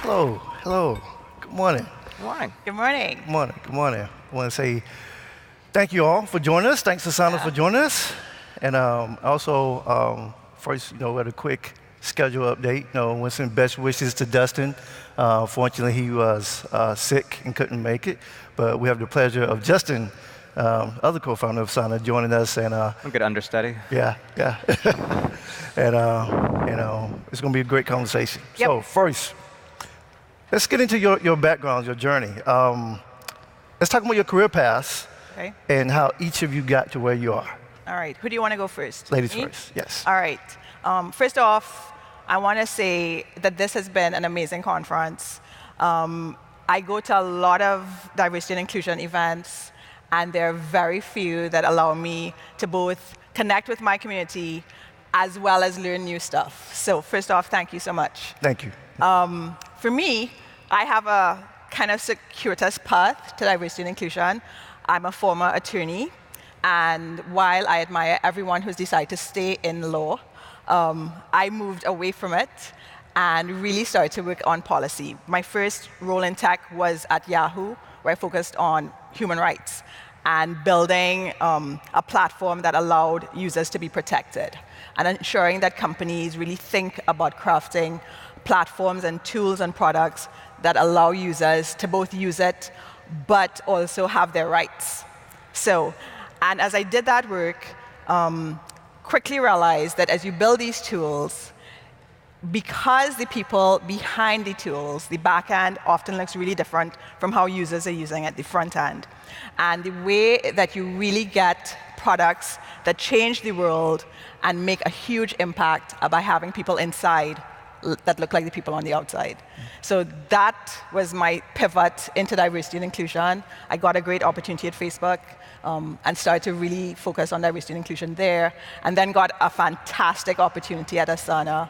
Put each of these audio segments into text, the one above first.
Hello, hello. Good morning. Good morning. Good morning. Good morning. Good morning. I want to say thank you all for joining us. Thanks, Asana, for joining us. And first, we had a quick schedule update. Winston, best wishes to Dustin. Fortunately, he was sick and couldn't make it. But we have the pleasure of Justin, other co-founder of Asana, joining us. And I'm a good understudy. yeah. And it's going to be a great conversation. Yep. So first, let's get into your background, your journey. Let's talk about your career paths and how each of you got to where you are. All right. Who do you want to go first? Ladies Me? first, yes. All right. First off, I want to say that this has been an amazing conference. I go to a lot of diversity and inclusion events, and there are very few that allow me to both connect with my community as well as learn new stuff. So first off, thank you so much. Thank you. For me, I have a kind of circuitous path to diversity and inclusion. I'm a former attorney, and while I admire everyone who's decided to stay in law, I moved away from it and really started to work on policy. My first role in tech was at Yahoo, where I focused on human rights and building a platform that allowed users to be protected and ensuring that companies really think about crafting platforms and tools and products that allow users to both use it but also have their rights. And as I did that work, quickly realized that as you build these tools, because the people behind the tools, the back end often looks really different from how users are using it, the front end. And the way that you really get products that change the world and make a huge impact are by having people inside that look like the people on the outside. So that was my pivot into diversity and inclusion. I got a great opportunity at Facebook and started to really focus on diversity and inclusion there, and then got a fantastic opportunity at Asana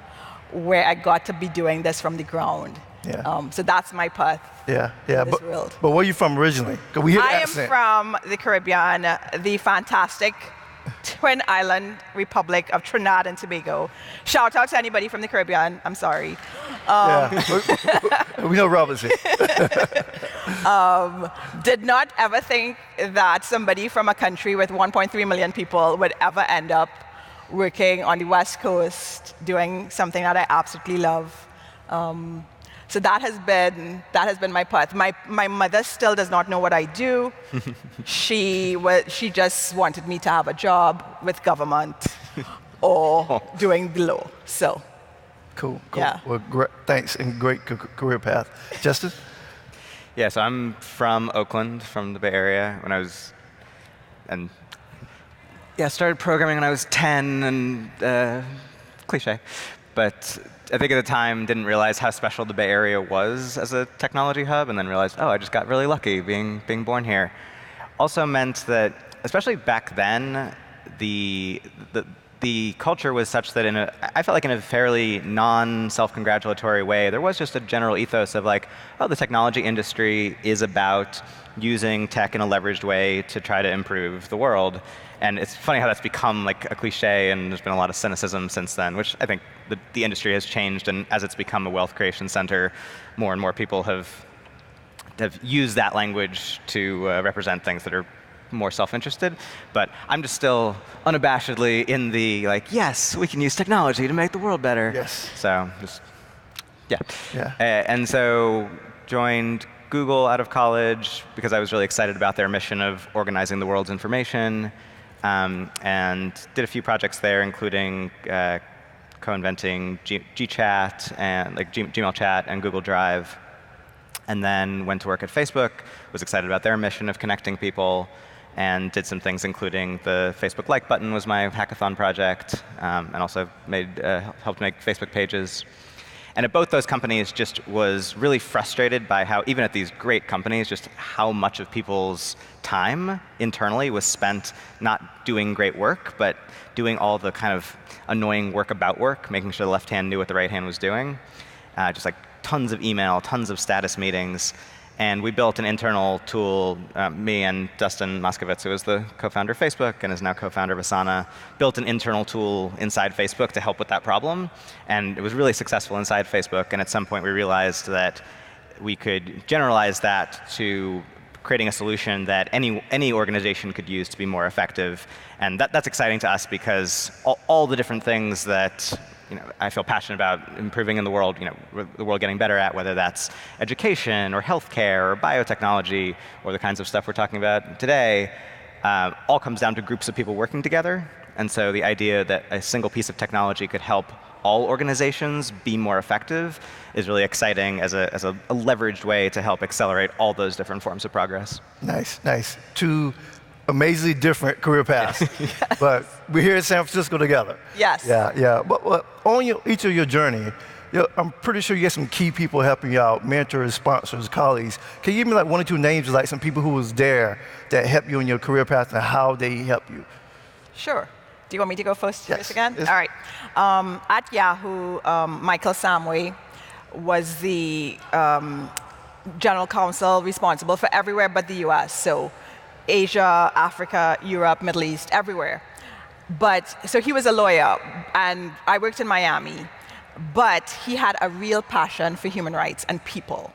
where I got to be doing this from the ground. Yeah. So that's my path Yeah. in this world. But where are you from originally? 'Cause we hear the I am accent. from the Caribbean, the fantastic Twin Island Republic of Trinidad and Tobago. Shout out to anybody from the Caribbean. I'm sorry. We know Robert's here. Did not ever think that somebody from a country with 1.3 million people would ever end up working on the West Coast, doing something that I absolutely love. So that has been my path. My mother still does not know what I do. She just wanted me to have a job with government or doing the law. So. Cool. Yeah. Well, thanks, and great career path. Justin? Yeah, so I'm from Oakland, from the Bay Area. Started programming when I was 10, and cliche. But I think at the time didn't realize how special the Bay Area was as a technology hub, and then realized, I just got really lucky being born here. Also meant that, especially back then, the culture was such that I felt like in a fairly non-self-congratulatory way, there was just a general ethos of like, the technology industry is about using tech in a leveraged way to try to improve the world. And it's funny how that's become like a cliche, and there's been a lot of cynicism since then, which I think the industry has changed, and as it's become a wealth creation center, more and more people have used that language to represent things that are more self-interested. But I'm just still unabashedly in the yes, we can use technology to make the world better. Yes. So and so joined Google out of college because I was really excited about their mission of organizing the world's information, and did a few projects there, including co-inventing Gchat and Gmail Chat and Google Drive. And then went to work at Facebook, was excited about their mission of connecting people, and did some things, including the Facebook like button was my hackathon project, and also helped make Facebook pages. And at both those companies, just was really frustrated by how, even at these great companies, just how much of people's time internally was spent not doing great work, but doing all the kind of annoying work about work, making sure the left hand knew what the right hand was doing. Just like tons of email, tons of status meetings. And we built an internal tool, me and Dustin Moskovitz, who is the co-founder of Facebook and is now co-founder of Asana, built an internal tool inside Facebook to help with that problem. And it was really successful inside Facebook. And at some point we realized that we could generalize that to creating a solution that any organization could use to be more effective. And that's exciting to us because all the different things that I feel passionate about improving in the world, the world getting better at, whether that's education or healthcare or biotechnology or the kinds of stuff we're talking about today, all comes down to groups of people working together. And so the idea that a single piece of technology could help all organizations be more effective is really exciting as a leveraged way to help accelerate all those different forms of progress. Nice, nice. Two amazingly different career paths, yes. But we're here in San Francisco together. Yes. Yeah. But on each of your journey, I'm pretty sure you get some key people helping you out, mentors, sponsors, colleagues. Can you give me like one or two names of like some people who was there that helped you in your career path and how they helped you? Sure. Do you want me to go first yes. again? Yes. All right. At Yahoo, Michael Samway was the general counsel responsible for everywhere but the US. So Asia, Africa, Europe, Middle East, everywhere. So he was a lawyer, and I worked in Miami, but he had a real passion for human rights and people.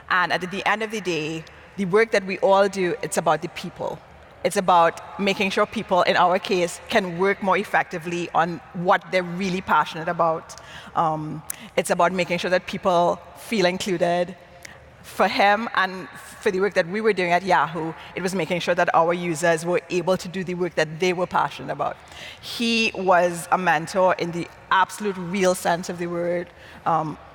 And at the end of the day, the work that we all do, it's about the people. It's about making sure people, in our case, can work more effectively on what they're really passionate about. It's about making sure that people feel included. For him and for the work that we were doing at Yahoo, it was making sure that our users were able to do the work that they were passionate about. He was a mentor in the absolute real sense of the word,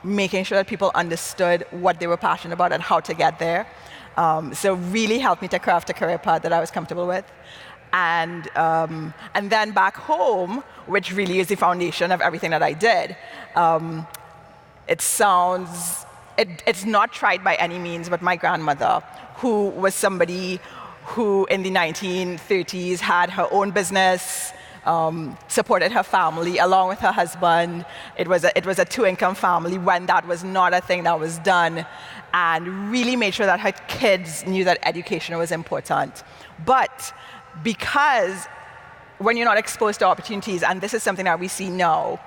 making sure that people understood what they were passionate about and how to get there. So really helped me to craft a career path that I was comfortable with. And then back home, which really is the foundation of everything that I did, it's not tried by any means, but my grandmother, who was somebody who in the 1930s had her own business, supported her family along with her husband. It was a two-income family when that was not a thing that was done, and really made sure that her kids knew that education was important. But because when you're not exposed to opportunities, and this is something that we see now,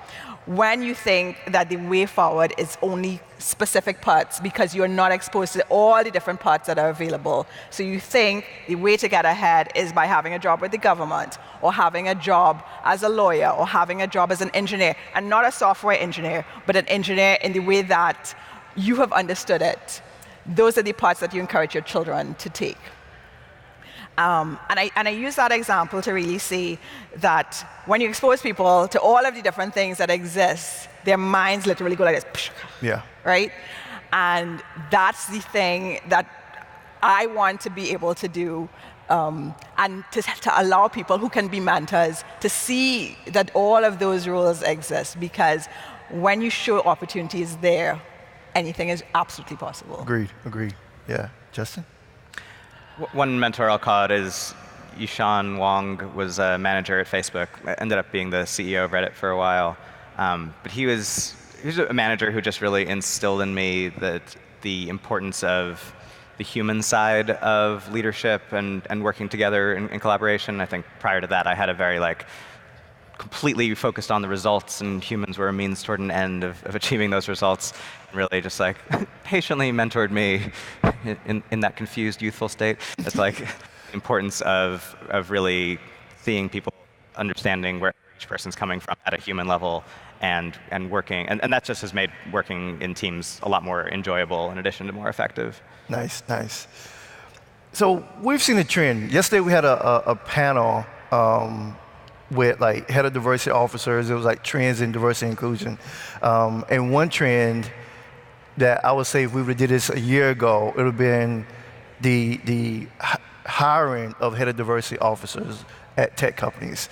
when you think that the way forward is only specific parts because you're not exposed to all the different parts that are available. So you think the way to get ahead is by having a job with the government, or having a job as a lawyer, or having a job as an engineer, and not a software engineer, but an engineer in the way that you have understood it. Those are the parts that you encourage your children to take. And I use that example to really see that when you expose people to all of the different things that exist, their minds literally go like this. Yeah. Right? And that's the thing that I want to be able to do, and to allow people who can be mentors to see that all of those roles exist, because when you show opportunities there, anything is absolutely possible. Agreed. Yeah. Justin? One mentor I'll call it is Yishan Wong, was a manager at Facebook, ended up being the CEO of Reddit for a while. But he was a manager who just really instilled in me that the importance of the human side of leadership and working together in collaboration. I think prior to that, I had a very completely focused on the results, and humans were a means toward an end of achieving those results. Really just patiently mentored me in that confused youthful state. It's the importance of really seeing people, understanding where each person's coming from at a human level, and working, and that just has made working in teams a lot more enjoyable in addition to more effective. Nice. So we've seen a trend. Yesterday we had a panel with head of diversity officers. It was trends in diversity and inclusion. And one trend that I would say if we would have did this a year ago, it would have been the hiring of head of diversity officers at tech companies.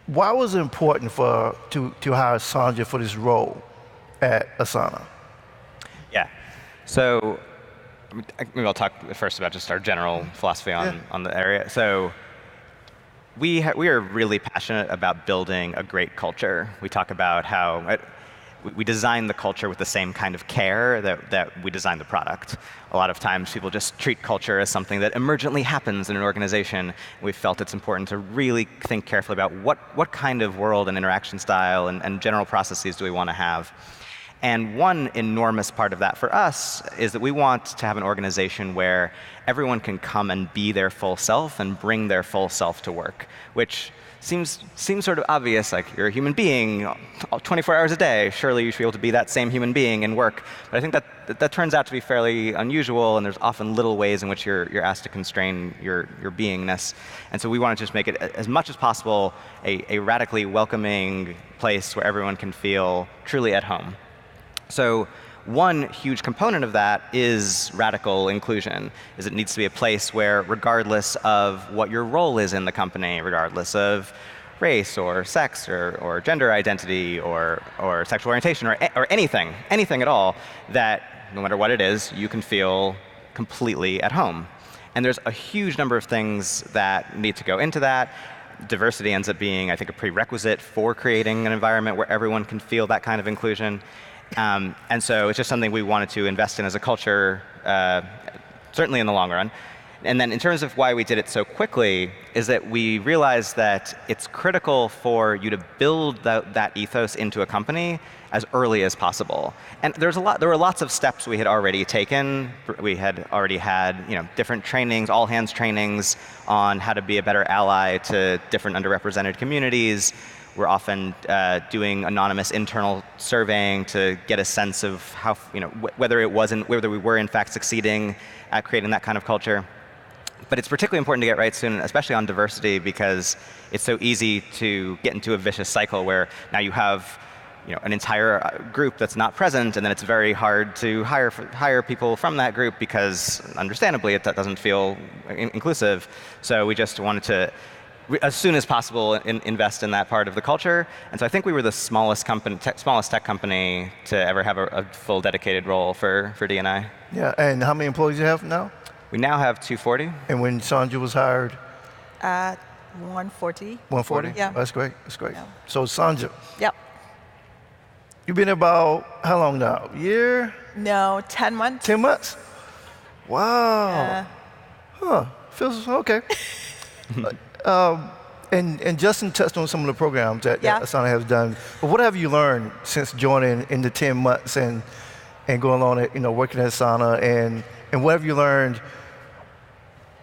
Why was it important to hire Sonja for this role at Asana? Yeah. So maybe I'll talk first about just our general philosophy on the area. So we are really passionate about building a great culture. We talk about how we design the culture with the same kind of care that we design the product. A lot of times people just treat culture as something that emergently happens in an organization. We felt it's important to really think carefully about what kind of world and interaction style and general processes do we want to have. And one enormous part of that for us is that we want to have an organization where everyone can come and be their full self and bring their full self to work, which seems sort of obvious, like you're a human being 24 hours a day. Surely you should be able to be that same human being and work. But I think that turns out to be fairly unusual, and there's often little ways in which you're asked to constrain your beingness. And so we want to just make it as much as possible a radically welcoming place where everyone can feel truly at home. So one huge component of that is radical inclusion, is it needs to be a place where, regardless of what your role is in the company, regardless of race or sex or gender identity or sexual orientation or anything at all, that no matter what it is, you can feel completely at home. And there's a huge number of things that need to go into that. Diversity ends up being, I think, a prerequisite for creating an environment where everyone can feel that kind of inclusion. And so it's just something we wanted to invest in as a culture, certainly in the long run. And then in terms of why we did it so quickly is that we realized that it's critical for you to build that ethos into a company as early as possible. And there were lots of steps we had already taken. We had already had different trainings, all hands trainings on how to be a better ally to different underrepresented communities. We're often doing anonymous internal surveying to get a sense of how, whether we were in fact succeeding at creating that kind of culture. But it's particularly important to get right soon, especially on diversity, because it's so easy to get into a vicious cycle where now you have an entire group that's not present, and then it's very hard to hire people from that group because, understandably, that doesn't feel inclusive. So we just wanted to, as soon as possible, invest in that part of the culture. And so I think we were the smallest tech company to ever have a full dedicated role for D&I. Yeah, and how many employees do you have now? We now have 240. And when Sonja was hired? 140. 140? Yeah. That's great. Yeah. So Sonja. Yep. You've been about how long now? A year? No, 10 months. 10 months? Wow. Huh. Feels okay. And Justin touched on some of the programs that Asana has done. But what have you learned since joining in the 10 months and going on at, working at Asana, and what have you learned,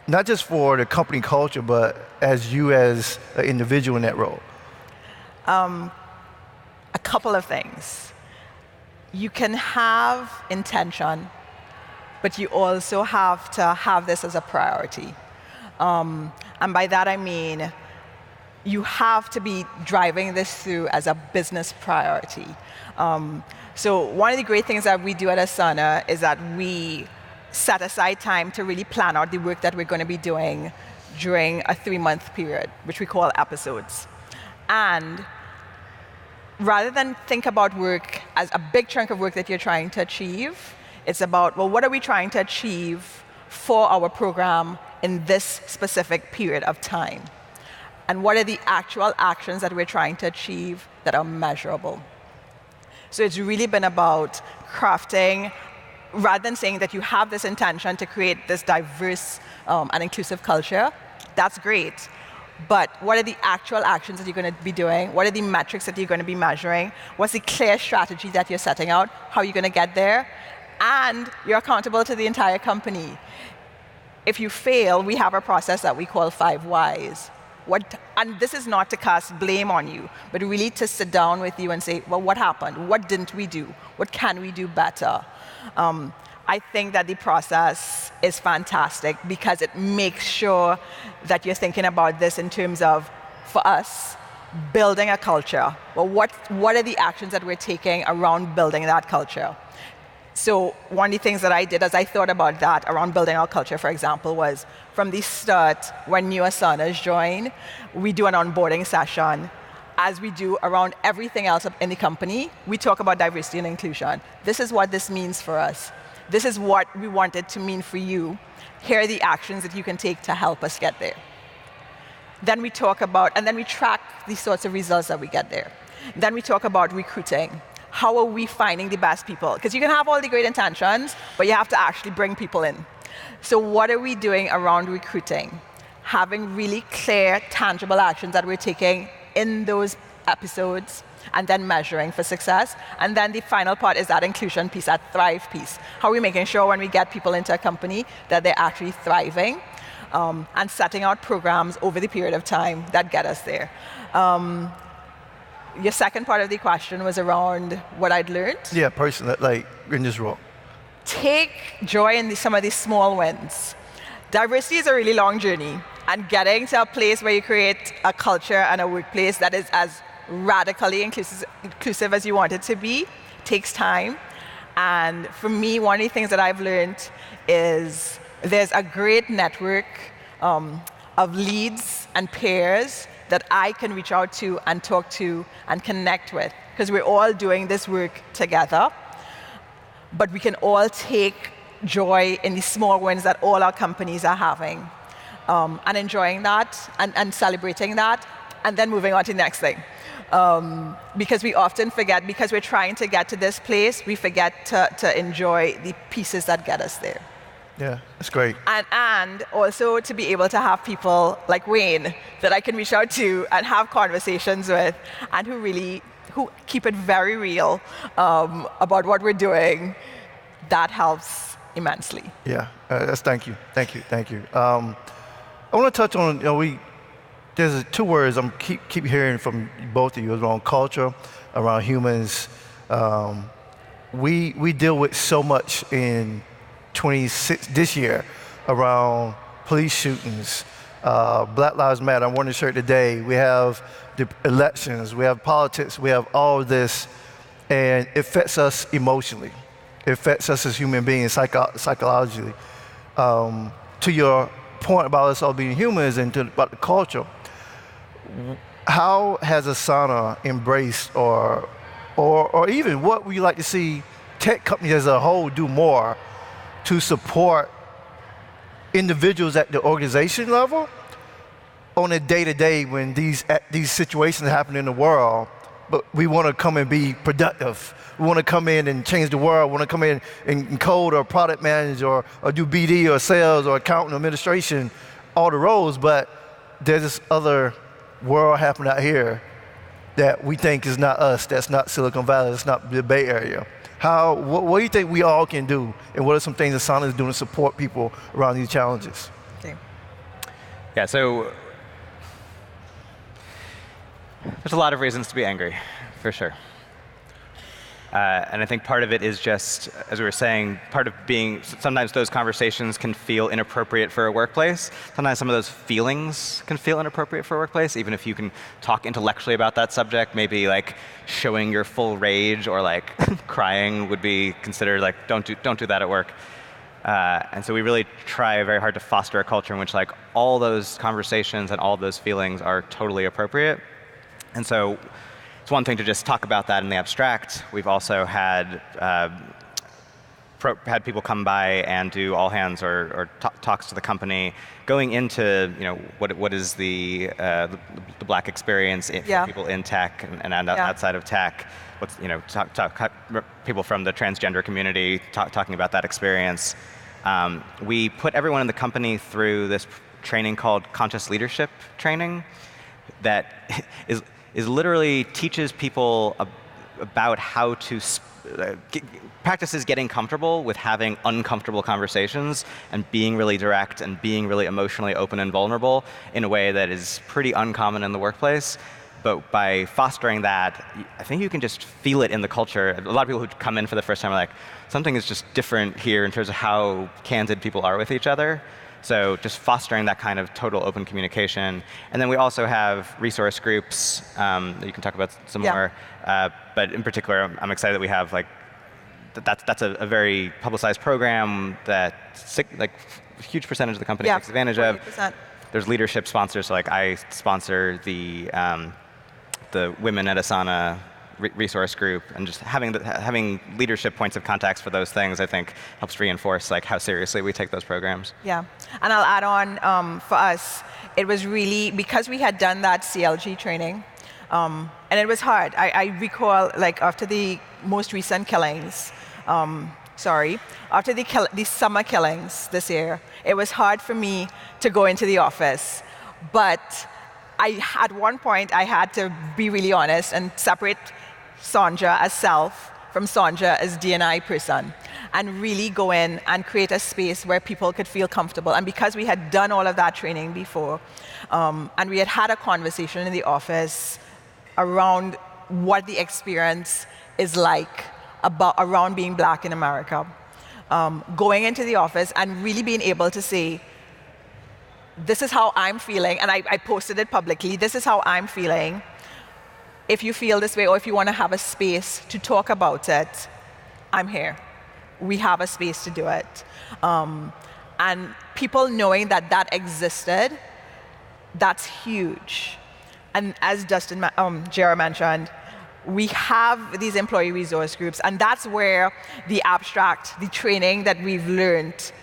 not just for the company culture, but as you as an individual in that role? A couple of things. You can have intention, but you also have to have this as a priority. And by that I mean, you have to be driving this through as a business priority. So one of the great things that we do at Asana is that we set aside time to really plan out the work that we're going to be doing during a 3-month period, which we call episodes. And rather than think about work as a big chunk of work that you're trying to achieve, it's about, well, what are we trying to achieve for our program in this specific period of time? And what are the actual actions that we're trying to achieve that are measurable? So it's really been about crafting, rather than saying that you have this intention to create this diverse and inclusive culture. That's great. But what are the actual actions that you're going to be doing? What are the metrics that you're going to be measuring? What's the clear strategy that you're setting out? How are you going to get there? And you're accountable to the entire company. If you fail, we have a process that we call 5 Whys. And this is not to cast blame on you, but really to sit down with you and say, well, what happened? What didn't we do? What can we do better? I think that the process is fantastic because it makes sure that you're thinking about this in terms of, for us, building a culture. Well, what are the actions that we're taking around building that culture? So one of the things that I did as I thought about that around building our culture, for example, was from the start, when new Asanas join, we do an onboarding session. As we do around everything else in the company, we talk about diversity and inclusion. This is what this means for us. This is what we want it to mean for you. Here are the actions that you can take to help us get there. Then we talk about, and then we track the sorts of results that we get there. Then we talk about recruiting. how are we finding the best people? Because you can have all the great intentions, but you have to actually bring people in. So what are we doing around recruiting? Having really clear, tangible actions that we're taking in those episodes, and then measuring for success. And then the final part is that inclusion piece, that thrive piece. How are we making sure when we get people into a company that they're actually thriving, and setting out programs over the period of time that get us there. Your second part of the question was around what I'd learned. Yeah, personally, like in this role. Take joy in some of these small wins. Diversity is a really long journey, and getting to a place where you create a culture and a workplace that is as radically inclusive as you want it to be takes time. And for me, one of the things that I've learned is there's a great network of leads and peers that I can reach out to and talk to and connect with, because we're all doing this work together. But we can all take joy in the small wins that all our companies are having, and enjoying that and celebrating that, and then moving on to the next thing. Because we often forget, because we're trying to get to this place, we forget to enjoy the pieces that get us there. Yeah, that's great. And also to be able to have people like Wayne that I can reach out to and have conversations with, and who keep it very real about what we're doing, that helps immensely. Yeah, thank you. I want to touch on, there's two words I'm keep hearing from both of you around culture, around humans. We deal with so much in this year around police shootings, Black Lives Matter. I'm wearing a shirt today. We have the elections, we have politics, we have all of this, and it affects us emotionally. It affects us as human beings, psychologically. To your point about us all being humans and about the culture, how has Asana embraced or even what would you like to see tech companies as a whole do more to support individuals at the organization level on a day-to-day when these situations happen in the world, but we want to come and be productive. We want to come in and change the world. We want to come in and code or product manage or do BD or sales or accounting or administration, all the roles, but there's this other world happening out here that we think is not us, that's not Silicon Valley, that's not the Bay Area. What do you think we all can do, and what are some things Asana is doing to support people around these challenges? Okay. Yeah, so there's a lot of reasons to be angry, for sure. And I think part of it is just, as we were saying, part of being, sometimes those conversations can feel inappropriate for a workplace. Sometimes some of those feelings can feel inappropriate for a workplace, even if you can talk intellectually about that subject. Maybe like showing your full rage or like crying would be considered like, don't do that at work. And so we really try very hard to foster a culture in which like all those conversations and all those feelings are totally appropriate. And so it's one thing to just talk about that in the abstract. We've also had people come by and do all hands or talks to the company, going into what is the black experience for people in tech and outside of tech. What's people from the transgender community talking about that experience. We put everyone in the company through this training called Conscious Leadership Training that is literally teaches people about how to practices getting comfortable with having uncomfortable conversations and being really direct and being really emotionally open and vulnerable in a way that is pretty uncommon in the workplace. But by fostering that, I think you can just feel it in the culture. A lot of people who come in for the first time are like, something is just different here in terms of how candid people are with each other. So just fostering that kind of total open communication. And then we also have resource groups that you can talk about some more. But in particular, I'm excited that we have that's a very publicized program that a huge percentage of the company takes advantage 40%. Of. There's leadership sponsors, so like I sponsor the Women at Asana resource group, and just having leadership points of contacts for those things, I think, helps reinforce like how seriously we take those programs. Yeah, and I'll add on, for us, it was really, because we had done that CLG training, And it was hard. I recall, like, after the most recent killings, after the summer killings this year, it was hard for me to go into the office. But at one point, I had to be really honest and separate Sonja as self from Sonja as D&I person, and really go in and create a space where people could feel comfortable. And because we had done all of that training before, and we had had a conversation in the office around what the experience is like around being black in America, going into the office and really being able to say, this is how I'm feeling, and I posted it publicly, this is how I'm feeling. If you feel this way, or if you want to have a space to talk about it, I'm here. We have a space to do it. And people knowing that that existed, that's huge. And as Jara mentioned, we have these employee resource groups, and that's where the abstract, the training that we've learned,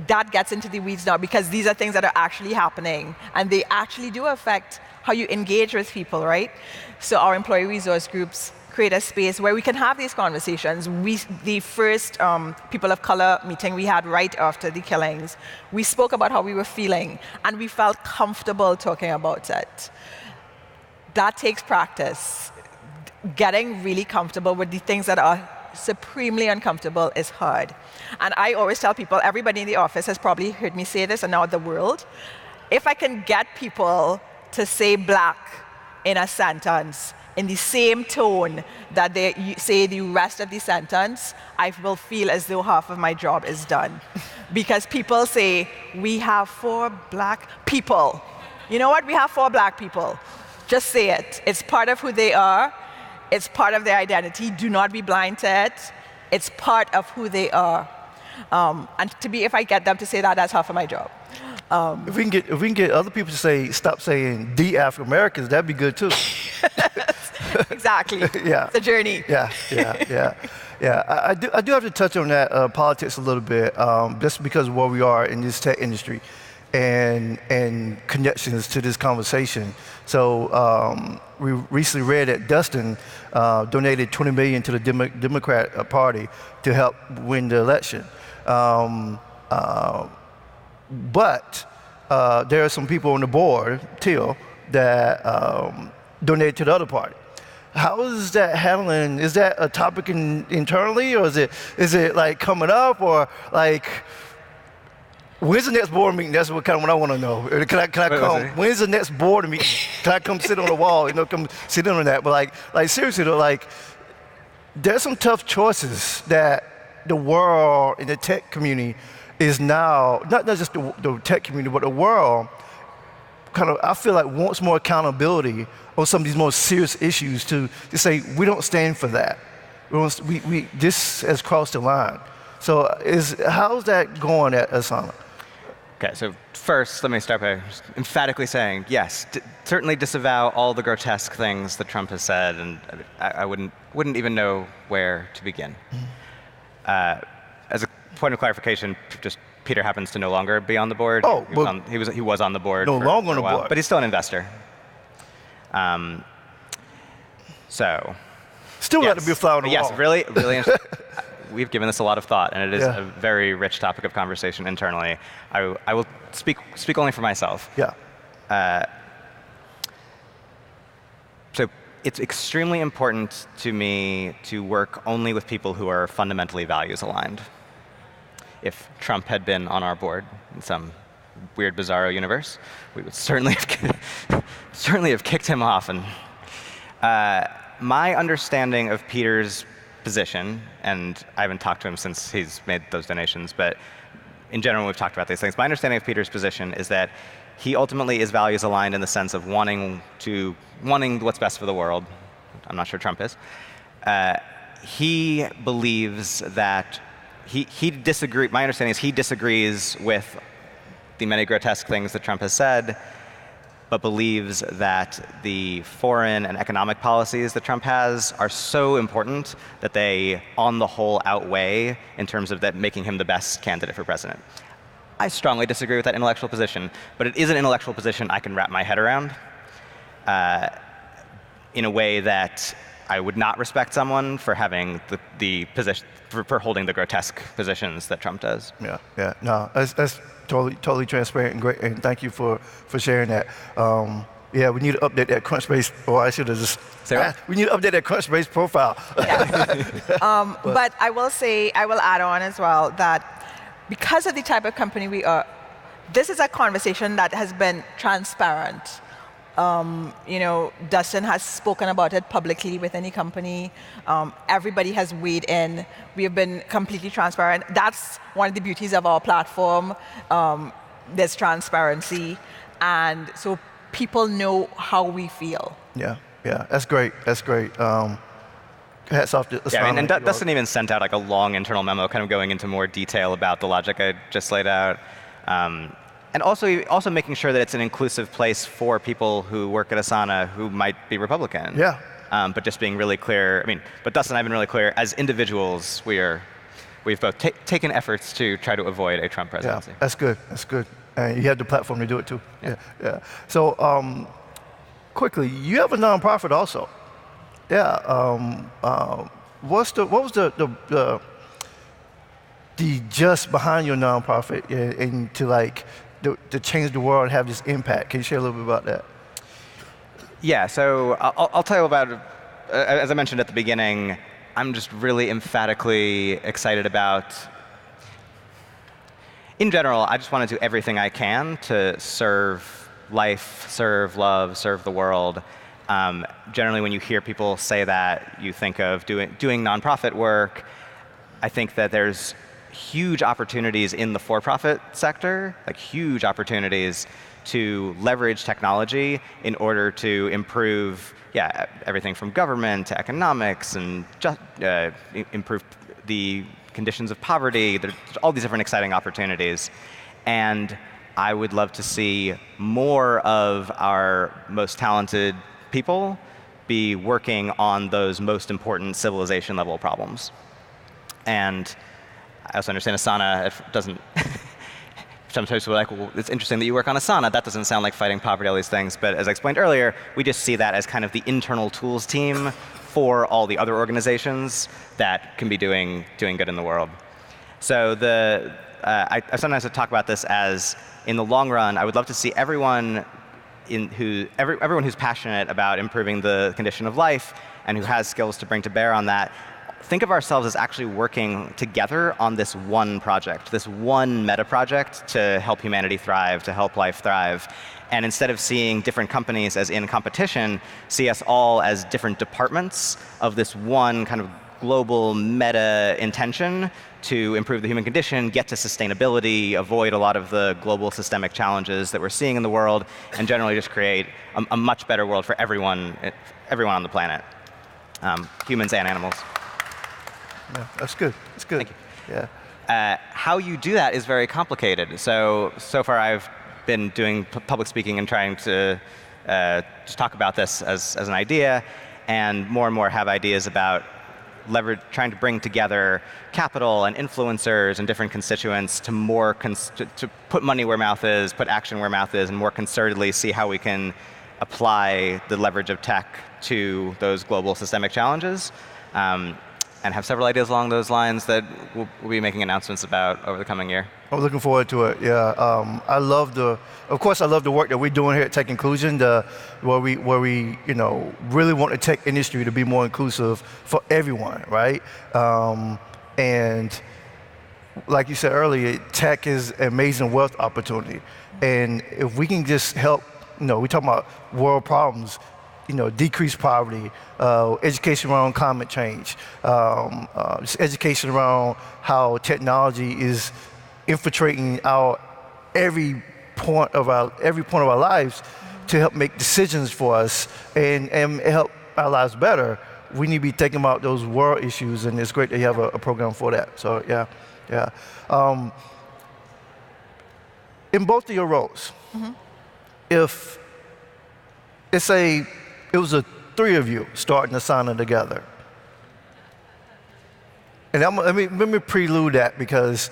that gets into the weeds now, because these are things that are actually happening, and they actually do affect how you engage with people, right? So our employee resource groups create a space where we can have these conversations. The first people of color meeting we had right after the killings, we spoke about how we were feeling, and we felt comfortable talking about it. That takes practice. Getting really comfortable with the things that are supremely uncomfortable is hard. And I always tell people, everybody in the office has probably heard me say this, and now the world, if I can get people to say black in a sentence in the same tone that they say the rest of the sentence, I will feel as though half of my job is done. Because people say, we have 4 black people. You know what? We have 4 black people. Just say it. It's part of who they are. It's part of their identity. Do not be blind to it. It's part of who they are. And if I get them to say that, that's half of my job. If we can get other people to stop saying the African Americans, that'd be good too. Exactly. Yeah. It's a journey. Yeah. I do have to touch on that politics a little bit, just because of where we are in this tech industry, and connections to this conversation. So we recently read that Dustin donated $20 million to the Democrat Party to help win the election. But there are some people on the board, Teal, that donated to the other party. How is that handling? Is that a topic internally, or is it like coming up, or like when's the next board meeting? That's what I want to know. Can I come? When's the next board meeting? Can I come sit on the wall? Come sit in on that. But like seriously though, like there's some tough choices that the world in the tech community is now, not just the tech community, but the world kind of, I feel like, wants more accountability on some of these most serious issues to say, we don't stand for that. This has crossed the line. So how's that going at Asana? Okay, so first, let me start by emphatically saying, yes, certainly disavow all the grotesque things that Trump has said, and I wouldn't even know where to begin. As a point of clarification, just Peter happens to no longer be on the board. Oh, he was on the board. No longer on the while, board, but he's still an investor. So. Still got to be a fly on the wall. Yes, really interesting. We've given this a lot of thought, and it is a very rich topic of conversation internally. I will speak only for myself. Yeah. So it's extremely important to me to work only with people who are fundamentally values aligned. If Trump had been on our board in some weird, bizarro universe, we would certainly have kicked him off. And my understanding of Peter's position, and I haven't talked to him since he's made those donations, but in general, we've talked about these things. My understanding of Peter's position is that he ultimately is values aligned in the sense of wanting what's best for the world. I'm not sure Trump is. He believes that my understanding is he disagrees with the many grotesque things that Trump has said, but believes that the foreign and economic policies that Trump has are so important that they, on the whole, outweigh in terms of that making him the best candidate for president. I strongly disagree with that intellectual position, but it is an intellectual position I can wrap my head around. in a way that I would not respect someone for having the position, for holding the grotesque positions that Trump does. Yeah. No, that's totally transparent and great, and thank you for sharing that. Yeah, we need to update that Crunchbase, or I should have just, we need to update that Crunchbase profile. But I will add on as well that because of the type of company we are, this is a conversation that has been transparent. Dustin has spoken about it publicly with any company. Everybody has weighed in. We have been completely transparent. That's one of the beauties of our platform. There's transparency, and so people know how we feel. Yeah, that's great. Hats off to Asana. Yeah, and Dustin even sent out like a long internal memo kind of going into more detail about the logic I just laid out. And also making sure that it's an inclusive place for people who work at Asana who might be Republican. Yeah. But just being really clear, but Dustin and I have been really clear, as individuals, we've both taken efforts to try to avoid a Trump presidency. Yeah, that's good. And you have the platform to do it too. Yeah. So, quickly, you have a nonprofit also. Yeah. What was the just behind your nonprofit and to change the world and have this impact? Can you share a little bit about that? Yeah, so I'll tell you about, as I mentioned at the beginning, I'm just really emphatically excited about, in general, I just want to do everything I can to serve life, serve love, serve the world. Generally, when you hear people say that, you think of doing nonprofit work. I think that there's huge opportunities in the for-profit sector, like huge opportunities to leverage technology in order to improve, everything from government to economics and improve the conditions of poverty. There's all these different exciting opportunities. And I would love to see more of our most talented people be working on those most important civilization level problems. And I also understand Asana doesn't, sometimes people are like, well, it's interesting that you work on Asana. That doesn't sound like fighting poverty, all these things. But as I explained earlier, we just see that as kind of the internal tools team for all the other organizations that can be doing good in the world. So I sometimes talk about this as, in the long run, I would love to see everyone who's passionate about improving the condition of life and who has skills to bring to bear on that, think of ourselves as actually working together on this one project, this one meta project to help humanity thrive, to help life thrive. And instead of seeing different companies as in competition, see us all as different departments of this one kind of global meta intention to improve the human condition, get to sustainability, avoid a lot of the global systemic challenges that we're seeing in the world, and generally just create a much better world for everyone on the planet, humans and animals. Yeah, that's good. Thank you. Yeah. How you do that is very complicated. So far I've been doing public speaking and trying to just talk about this as an idea, and more have ideas about trying to bring together capital and influencers and different constituents to to put money where mouth is, put action where mouth is, and more concertedly see how we can apply the leverage of tech to those global systemic challenges. And have several ideas along those lines that we'll be making announcements about over the coming year. I'm looking forward to it. Yeah, I love the work that we're doing here at Tech Inclusion, where we really want the tech industry to be more inclusive for everyone, right? And like you said earlier, tech is an amazing wealth opportunity, and if we can just help, we talk about world problems. Decrease poverty, education around climate change, just education around how technology is infiltrating every point of our lives to help make decisions for us and help our lives better. We need to be thinking about those world issues, and it's great that you have a program for that. So yeah. In both of your roles, if it was the three of you starting Asana together. And let me prelude that, because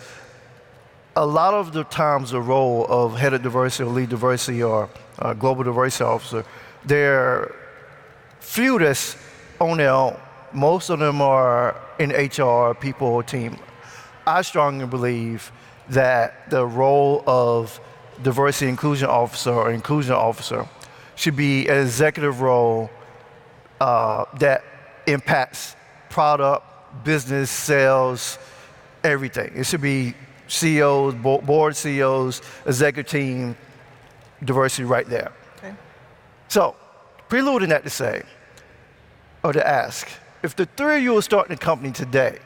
a lot of the times the role of head of diversity or lead diversity or global diversity officer, they're few that's on their own. Most of them are in HR, people or team. I strongly believe that the role of diversity inclusion officer or inclusion officer should be an executive role that impacts product, business, sales, everything. It should be CEOs, board CEOs, executive team, diversity right there. Okay. So, preluding that to say, or to ask, if the three of you were starting a company today,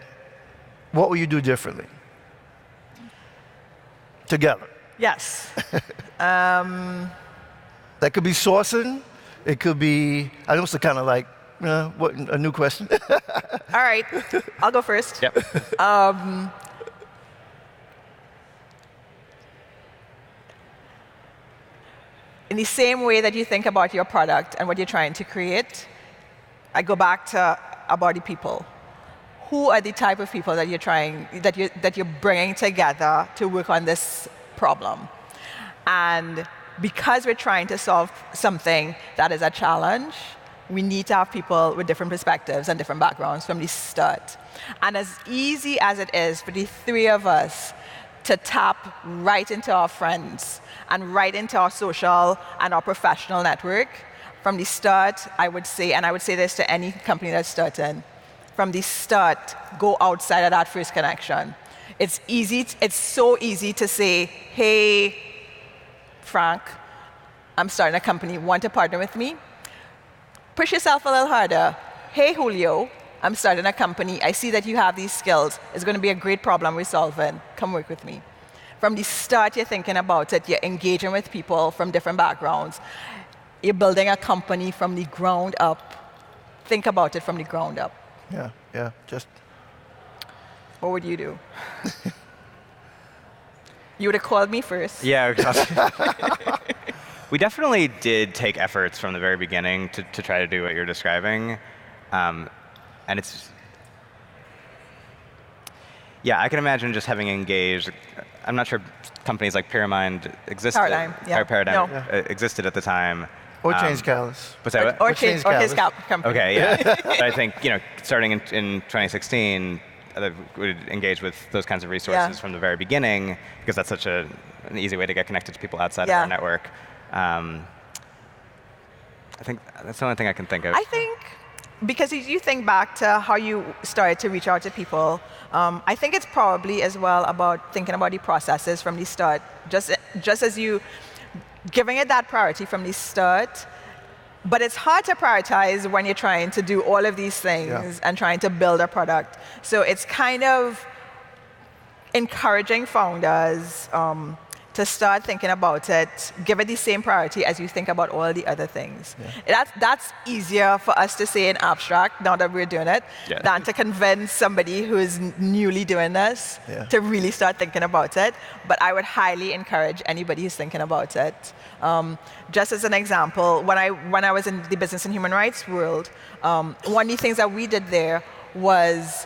what would you do differently? Together. Yes. That could be sourcing. It could be, I know it's kind of like, what, a new question? All right, I'll go first. Yep. In the same way that you think about your product and what you're trying to create, I go back to about the people. Who are the type of people that you're bringing together to work on this problem? And because we're trying to solve something that is a challenge, we need to have people with different perspectives and different backgrounds from the start. And as easy as it is for the three of us to tap right into our friends and right into our social and our professional network, from the start, I would say, and I would say this to any company that's starting, from the start, go outside of that first connection. It's so easy to say, hey, Frank, I'm starting a company, want to partner with me? Push yourself a little harder. Hey, Julio, I'm starting a company. I see that you have these skills. It's going to be a great problem we're solving. Come work with me. From the start, you're thinking about it. You're engaging with people from different backgrounds. You're building a company from the ground up. Think about it from the ground up. Yeah, just. What would you do? You would have called me first. Yeah. We definitely did take efforts from the very beginning to try to do what you're describing. And it's, yeah, I can imagine just having engaged. I'm not sure companies like Pyramid existed. Paradigm, yeah. Paradigm No. Existed at the time. Or change Callus. What's that? Or his company. Okay, yeah. But I think, starting in 2016, we would engage with those kinds of resources from the very beginning, because that's such an easy way to get connected to people outside of our network. I think that's the only thing I can think of. I think, because if you think back to how you started to reach out to people, I think it's probably as well about thinking about the processes from the start. Just as you giving it that priority from the start, but it's hard to prioritize when you're trying to do all of these things and trying to build a product. So it's kind of encouraging founders to start thinking about it, give it the same priority as you think about all the other things. That's easier for us to say in abstract now that we're doing it than to convince somebody who is newly doing this to really start thinking about it. But I would highly encourage anybody who's thinking about it. Just as an example, when I was in the business and human rights world, one of the things that we did there was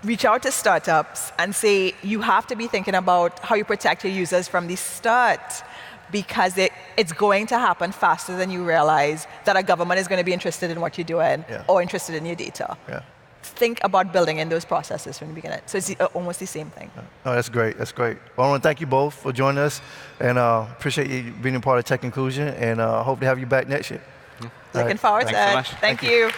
reach out to startups and say, you have to be thinking about how you protect your users from the start, because it's going to happen faster than you realize that a government is going to be interested in what you're doing or interested in your data. Think about building in those processes from the beginning. So it's almost the same thing. Oh, that's great. That's great. Well, I want to thank you both for joining us, and appreciate you being a part of Tech Inclusion, and hope to have you back next year. Looking forward to it. Thanks so much. Thank you.